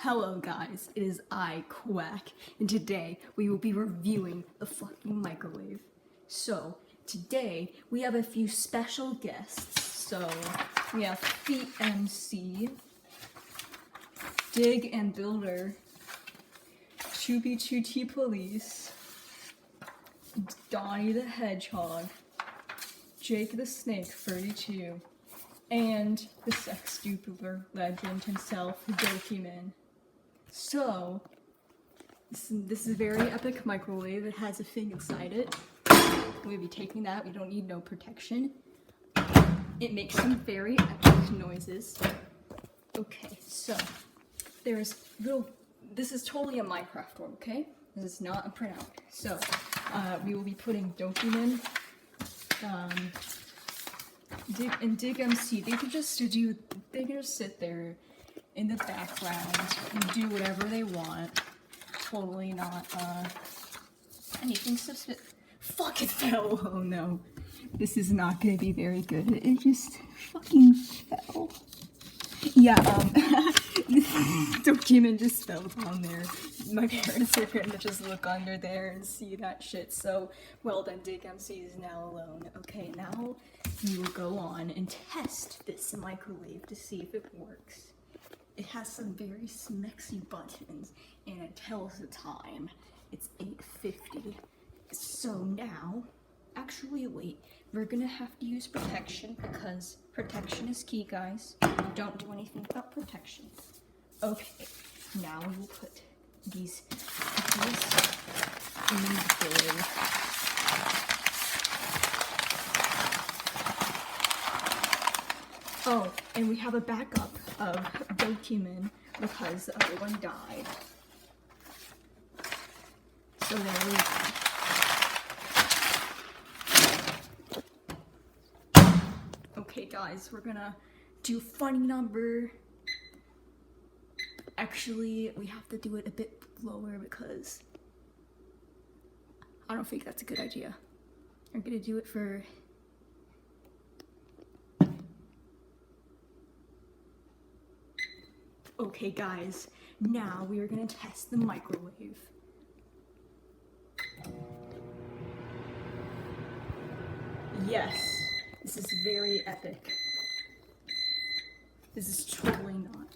Hello guys, it is I, Quack, and today we will be reviewing the fucking microwave. So, today we have a few special guests. So, we have Feet MC, Dig and Builder, Chubby Chooty Police, Donnie the Hedgehog, Jake the Snake 32, and the sex duper legend himself, Document. So, this is a very epic microwave. It has a thing inside it. We'll be taking that. We don't need no protection. It makes some very epic noises. Okay, so there's little. This is totally a Minecraft one. Okay, this is not a printout. So we will be putting Document, Dig MC. They can just sit there in the background and do whatever they want. Totally not anything suspicious. Fuck, it fell. Oh no, this is not gonna be very good. It just fucking fell. Yeah, Document just fell down there. My parents are gonna just look under there and see that shit. So, well then, Dig MC is now alone. Okay, now we will go on and test this microwave to see if it works. It has some very smexy buttons, and it tells the time. It's 8:50. So now, actually wait, we're gonna have to use protection because protection is key, guys. Don't do anything without protection. Okay, now we will put these cookies in the microwave. Oh, and we have a backup of Document because the other one died. So there we go. Okay guys, we're gonna do funny number. Actually, we have to do it a bit lower because I don't think that's a good idea. I'm gonna do it for... Okay guys, now we are gonna test the microwave. Yes, this is very epic. This is totally not.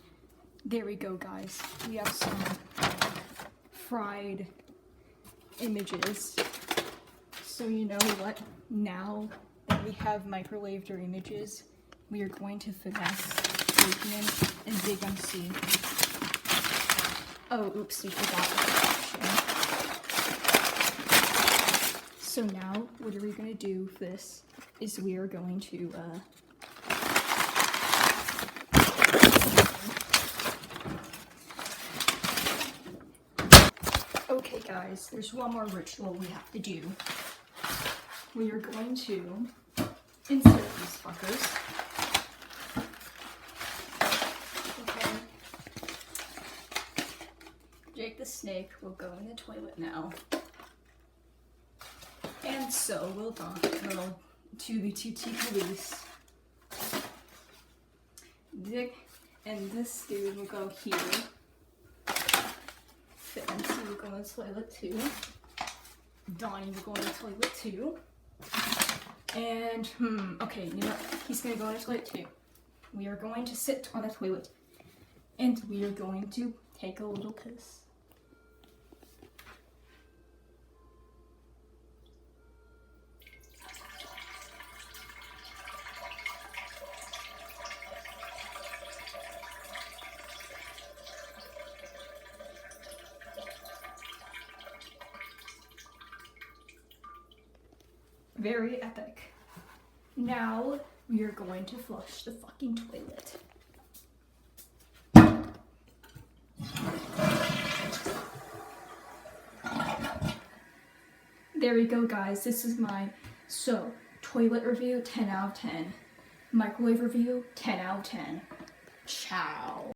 There we go guys, we have some fried images. So you know what, now that we have microwaved our images, we are going to finesse Document and Dig MC. Oh, oops, we forgot the option. So now, what are we going to do for this is we are going to, Okay guys, there's one more ritual we have to do. We are going to insert these fuckers. Jake the Snake will go in the toilet now. And so will little Chubby Chooty Police. Dick and this dude will go here. The MC will go in the toilet too. Donnie will go in the toilet too. And, okay, you know what? He's gonna go in the toilet too. We are going to sit on the toilet. And we are going to take a little piss. Very epic. Now we are going to flush the fucking toilet. There we go guys, this is my toilet review 10 out of 10. Microwave review 10 out of 10. Ciao.